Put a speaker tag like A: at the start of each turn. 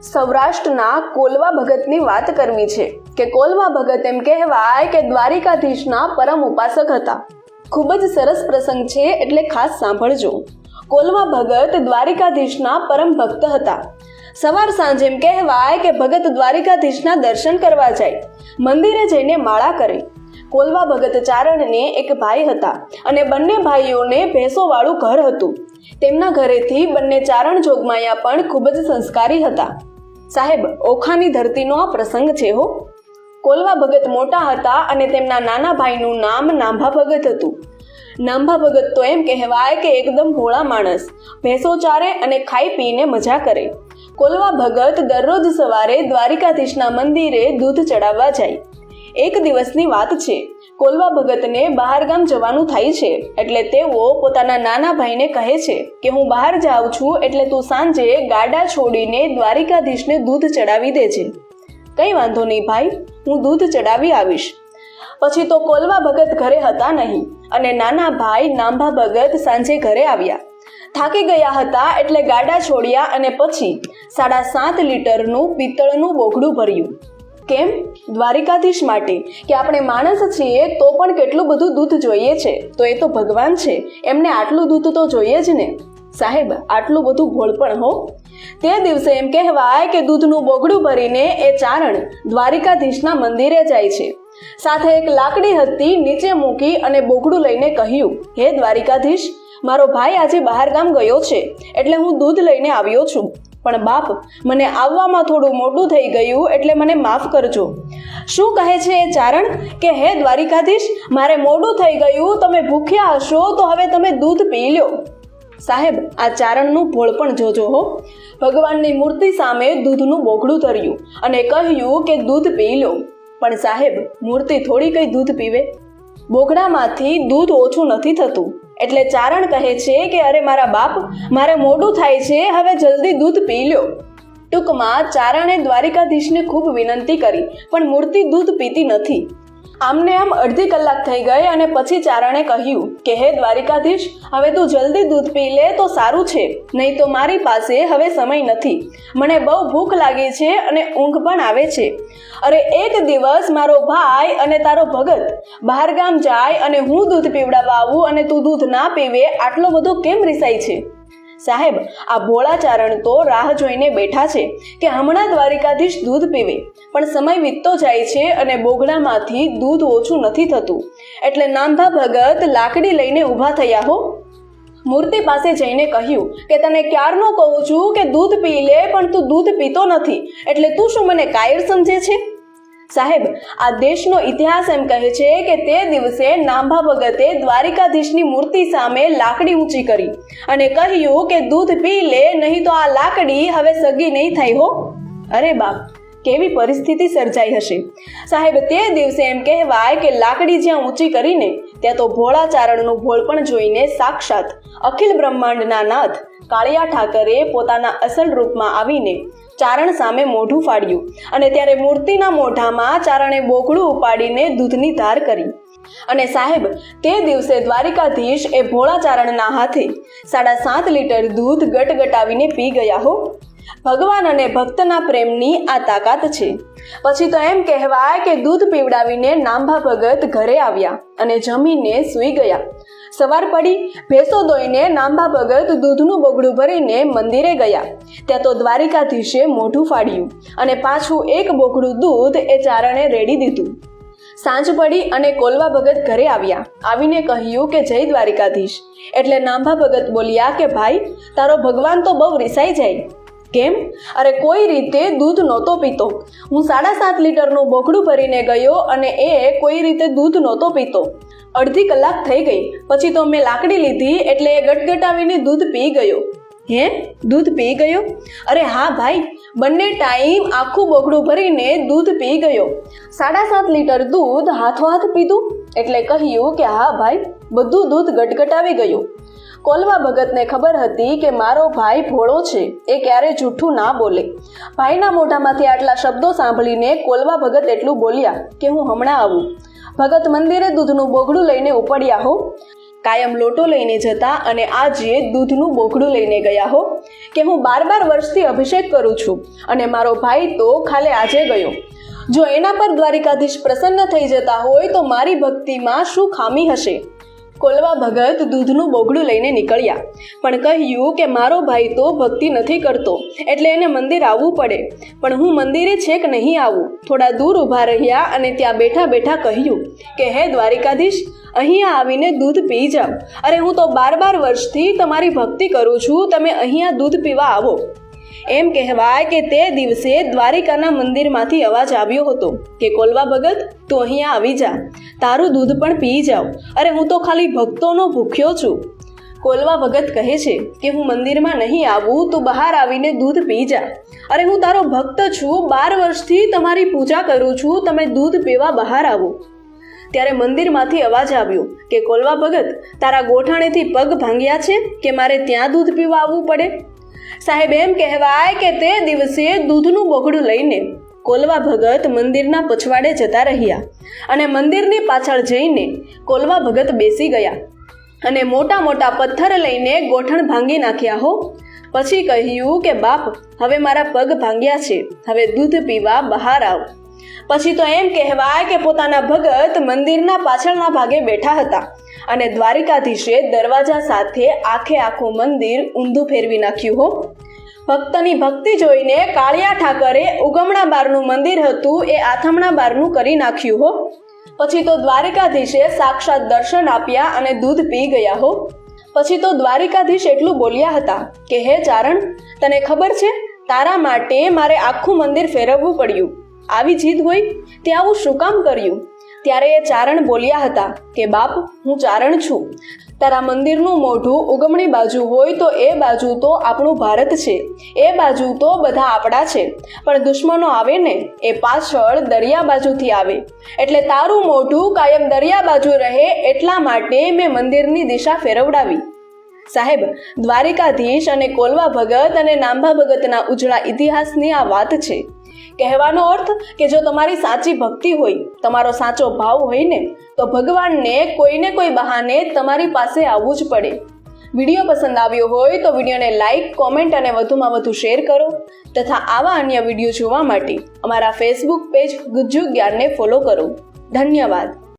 A: સૌરાષ્ટ્રના કોલવા ભગતની વાત કરવી છે કે કોલવા ભગત એમ કહેવાય કે દ્વારિકાધીશના પરમ ઉપાસક હતા. ખૂબ જ સરસ પ્રસંગ છે એટલે ખાસ સાંભળજો. કોલવા ભગત દ્વારિકાધીશના પરમ ભક્ત હતા. સવાર સાંજ એમ કહેવાય કે ભગત દ્વારિકાધીશના દર્શન કરવા જાય, મંદિરે જઈને માળા કરે. કોલવા ભગત ચારણને એક ભાઈ હતા અને બંને ભાઈઓને ભેંસોવાળું ઘર હતું. તેમના ઘરેથી બંને ચારણ જોગમાયા પણ ખૂબ જ સંસ્કારી હતા. સાહેબ, ઓખાની ધરતીનો આ પ્રસંગ છે હો. કોલવા ભગત મોટા હતા અને તેમના નાના ભાઈનું નામ નાંભા ભગત હતું. નાંભા ભગત તો એમ કહેવાય કે એકદમ ભોળા માણસ, ભેંસો ચારે અને ખાઈ પીને મજા કરે. કોલવા ભગત દરરોજ સવારે દ્વારિકાધીશના મંદિરે દૂધ ચડાવવા જાય. એક દિવસની વાત છે. કોલવા ભગતને બહાર ગામ જવાનું થાય છે એટલે તેઓ પોતાના નાના ભાઈને કહે છે કે હું બહાર જાઉં છું એટલે તું સાંજે ગાડા છોડીને દ્વારિકાધીશને દૂધ ચડાવી દેજે. કઈ વાંધો નહીં ભાઈ, હું દૂધ ચડાવી આવીશ. પછી તો કોલવા ભગત ઘરે હતા નહીં અને નાના ભાઈ નાંભા ભગત સાંજે ઘરે આવ્યા. થાકી ગયા હતા એટલે ગાડા છોડ્યા અને પછી 7.5 લીટરનું પિત્તળનું બોઘડું ભર્યું. કેમ? દ્વારિકાધીશ માટે કે આપણે માણસ છીએ તો પણ કેટલું બધું દૂધ જોઈએ છે, તો એ તો ભગવાન છે, એમને આટલું દૂધ તો જોઈએ જ ને. સાહેબ, આટલું બધું ભોળપણ હો. તે દિવસે એમ કહેવાય કે દૂધનું બોઘડું ભરીને એ ચારણ દ્વારિકાધીશના મંદિરે જાય છે. સાથે એક લાકડી હતી, નીચે મૂકી અને બોઘડું લઈને કહ્યું, હે દ્વારિકાધીશ, મારો ભાઈ આજે બહાર ગામ ગયો છે એટલે હું દૂધ લઈને આવ્યો છું. પણ બાપ, મને આવવામાં થોડું મોડું થઈ ગયું એટલે મને માફ કરજો. શું કહે છે એ ચારણ કે હે દ્વારિકાધીશ, મારે મોડું થઈ ગયું, તમે ભૂખ્યા હશો તો હવે તમે દૂધ પી લો. સાહેબ, આ ચારણનું ભોળપણ જોજો હો. ભગવાનની મૂર્તિ સામે દૂધનું બોઘડું ધર્યું અને કહ્યું કે દૂધ પી લો. પણ સાહેબ, મૂર્તિ થોડી કઈ દૂધ પીવે? બોઘડામાંથી દૂધ ઓછું નથી થતું. એટલે ચારણ કહે છે કે અરે મારા બાપ, મારે મોડું થાય છે, હવે જલ્દી દૂધ પી લો. ટૂંકમાં ચારણે દ્વારિકાધીશને ખૂબ વિનંતી કરી પણ મૂર્તિ દૂધ પીતી નથી. આમને આમ અડધી કલાક થઈ ગઈ અને પછી ચારણે કહ્યું કે હે દ્વારિકાધીશ, હવે તું જલ્દી દૂધ પી લે તો સારું છે, નહીં તો મારી પાસે હવે સમય નથી. મને બહુ ભૂખ લાગી છે અને ઊંઘ પણ આવે છે. અરે એક દિવસ મારો ભાઈ અને તારો ભગત બહાર ગામ જાય અને હું દૂધ પીવડાવવા આવું અને તું દૂધ ના પીવે, આટલો બધો કેમ રિસાય છે? સાહેબ, આ ભોળા ચારણ તો રાહ જોઈને બેઠા છે કે હમણાં દ્વારિકાધીશ દૂધ પીવે. પણ સમય વીતતો જાય છે અને બોઘડામાંથી દૂધ ઓછું નથી થતું. એટલે નાંભા ભગત લાકડી લઈને ઊભા થયા હો. મૂર્તિ પાસે જઈને કહ્યું કે તને ક્યારનો કહું છું કે દૂધ પી લે, પણ તું દૂધ પીતો નથી, એટલે તું શું મને કાયર સમજે છે? સાહેબ, આ દેશનો ઇતિહાસ એમ કહે છે કે તે દિવસે નાંભા ભગતે દ્વારિકાધીશની મૂર્તિ સામે લાકડી ઊંચી કરી અને કહ્યું કે દૂધ પી લે, નહીં તો આ લાકડી હવે સગી નહીં થાય હો. અરે બાપ, કેવી પરિસ્થિતિ સર્જાઈ હશે. સાહેબ, તે દિવસે એમ કહેવાય કે લાકડી જ્યાં ઊંચી કરીને ત્યાં તો ભોળા ચારણનું ભોળપણ જોઈને સાક્ષાત અખિલ બ્રહ્માંડના નાથ કાળિયા ઠાકરે પોતાના અસલ રૂપમાં આવીને ચારણ સામે મોઢું ફાડ્યું અને ત્યારે મૂર્તિના મોઢામાં ચારણે બોઘડું ઉપાડીને દૂધની ધાર કરી. અને સાહેબ, તે દિવસે દ્વારિકાધીશ એ ભોળા ચારણના હાથે 7.5 લીટર દૂધ ગટગટાવીને પી ગયા હો. ભગવાન અને ભક્તના પ્રેમની આ તાકાત છે. પછી તો એમ કહેવાય કે દૂધ પીવડાવીને નાંભા ભગત ઘરે આવ્યા અને જમીને સૂઈ ગયા. સવાર પડી, ભેંસો દોઈને નાંભા ભગત દૂધનું બોઘડું ભરીને મંદિરે ગયા. ત્યાં તો દ્વારિકાધીશે મોઢું ફાડ્યું અને પાછું એક બોઘડું દૂધ એ ચારણે રેડી દીધું. સાંજ પડી અને કોલવા ભગત ઘરે આવ્યા. આવીને કહ્યું કે જય દ્વારિકાધીશ. એટલે નાંભા ભગત બોલ્યા કે ભાઈ, તારો ભગવાન તો બહુ રિસાઈ જાય. કેમ? અરે કોઈ રીતે દૂધ નહોતો પીતો. હું 7.5 લીટરનું બોઘડું ભરીને ગયો અને એ કોઈ રીતે દૂધ નહોતો પીતો. અડધી કલાક થઈ ગઈ. પછી તો મેં લાકડી લીધી એટલે એ ગટગટાવીને દૂધ પી ગયો. હે? દૂધ પી ગયો? અરે હા ભાઈ, બંને ટાઈમ આખું બોઘડું ભરીને દૂધ પી ગયો. 7.5 લીટર દૂધ હાથોહાથ પીધું. એટલે કહ્યું કે હા ભાઈ, બધું દૂધ ગટગટાવી ગયું. કોલવા ભગતને ખબર હતી કે મારો ભાઈ ભોળો છે, એ ક્યારે જૂઠું ના બોલે. ભાઈના મોઢામાંથી આટલા શબ્દો સાંભળીને કોલવા ભગત એટલું બોલ્યા કે હું હમણાં આવું. ભગત મંદિરે દૂધનું બોઘડું લઈને ઉપડ્યા હો. કાયમ લોટો લઈને જતા અને આજે દૂધનું બોકડું લઈને ગયા હો કે હું 12 વર્ષથી અભિષેક કરું છું અને મારો ભાઈ તો ખાલે આજે ગયો. જો એના પર દ્વારિકાધીશ પ્રસન્ન થઈ જતા હોય તો મારી ભક્તિમાં શું ખામી હશે? કોલવા ભગત દૂધનું બોગડું લઈને નીકળ્યા, પણ કહ્યું કે મારો ભાઈ તો ભક્તિ નથી કરતો એટલે એને મંદિર આવવું પડે, પણ હું મંદિરે છેક નહીં આવું. થોડા દૂર ઊભા રહ્યા અને ત્યાં બેઠા બેઠા કહ્યું કે હે દ્વારિકાધીશ, અહીંયા આવીને દૂધ પી જાઓ. અરે હું તો 12 વર્ષથી તમારી ભક્તિ કરું છું, તમે અહીંયા દૂધ પીવા આવો. એમ કહેવાય કે તે દિવસે દ્વારિકાના મંદિરમાંથી અવાજ આવ્યો હતો કે કોલવા ભગત, તું અહીંયા આવી જા, તારું દૂધ પણ પી જાઓ. અરે હું તો ખાલી ભક્તોનો ભૂખ્યો છું. કોલવા ભગત કહે છે કે હું મંદિરમાં નહીં આવું, તું બહાર આવીને દૂધ પી જા. અરે હું તારો ભક્ત છું, 12 વર્ષથી તમારી પૂજા કરું છું, તમે દૂધ પીવા બહાર આવો. ત્યારે મંદિરમાંથી અવાજ આવ્યો કે કોલવા ભગત, તારા ગોઠાણેથી પગ ભાંગ્યા છે કે મારે ત્યાં દૂધ પીવા આવવું પડે? સાહેબ, એમ કહેવાય કે તે દિવસે દૂધનું બોગડું લઈને કોલવા ભગત મંદિરના પછવાડે જતા રહ્યા અને મંદિરની પાછળ જઈને કોલવા ભગત બેસી ગયા અને મોટા મોટા પથ્થર લઈને ગોઠણ ભાંગી નાખ્યા હો. પછી કહ્યું કે બાપ, હવે મારા પગ ભાંગ્યા છે, હવે દૂધ પીવા બહાર આવ. પછી તો એમ કહેવાય કે પોતાના ભગત મંદિરના પાછળના ભાગે બેઠા હતા અને દ્વારિકાધીશે દરવાજા સાથે આખું મંદિર ઊંધું ફેરવી નાખ્યું હો. ભક્તની ભક્તિ જોઈને કાળિયા ઠાકરે ઉગમણા બારનું મંદિર હતું એ આથમણા બારનું કરી નાખ્યું હો. પછી તો દ્વારિકાધીશે સાક્ષાત દર્શન આપ્યા અને દૂધ પી ગયા હો. પછી તો દ્વારિકાધીશ એટલું બોલ્યા હતા કે હે ચારણ, તને ખબર છે તારા માટે મારે આખું મંદિર ફેરવવું પડ્યું. આવી જીદ હોય તે આવું શું કામ કર્યું? ત્યારે એ ચારણ બોલ્યા હતા કે બાપ, હું ચારણ છું. તારા મંદિરનું મોઢું ઉગમણી બાજુ હોય તો એ બાજુ તો આપણું ભારત છે, એ બાજુ તો બધા આપણા છે, પણ દુશ્મનો આવે ને એ પાછળ દરિયા બાજુથી આવે, એટલે તારું મોઢું કાયમ દરિયા બાજુ રહે એટલા માટે મેં મંદિરની દિશા ફેરવડાવી. સાહેબ, દ્વારિકાધીશ અને કોલવા ભગત અને નાંભા ભગતના ઉજળા ઇતિહાસની આ વાત છે. કહેવાનો અર્થ કે જો તમારી સાચી ભક્તિ હોય, તમારો સાચો ભાવ હોય ને, તો ભગવાનને કોઈને કોઈ બહાને તમારી પાસે આવવું જ પડે. વિડીયો પસંદ આવ્યો હોય તો વિડીયોને લાઇક, કોમેન્ટ અને વધુમાં વધુ શેર કરો તથા આવા અન્ય વિડીયો જોવા માટે અમારા ફેસબુક પેજ ગુજ્જુ જ્ઞાનને ફોલો કરો. ધન્યવાદ.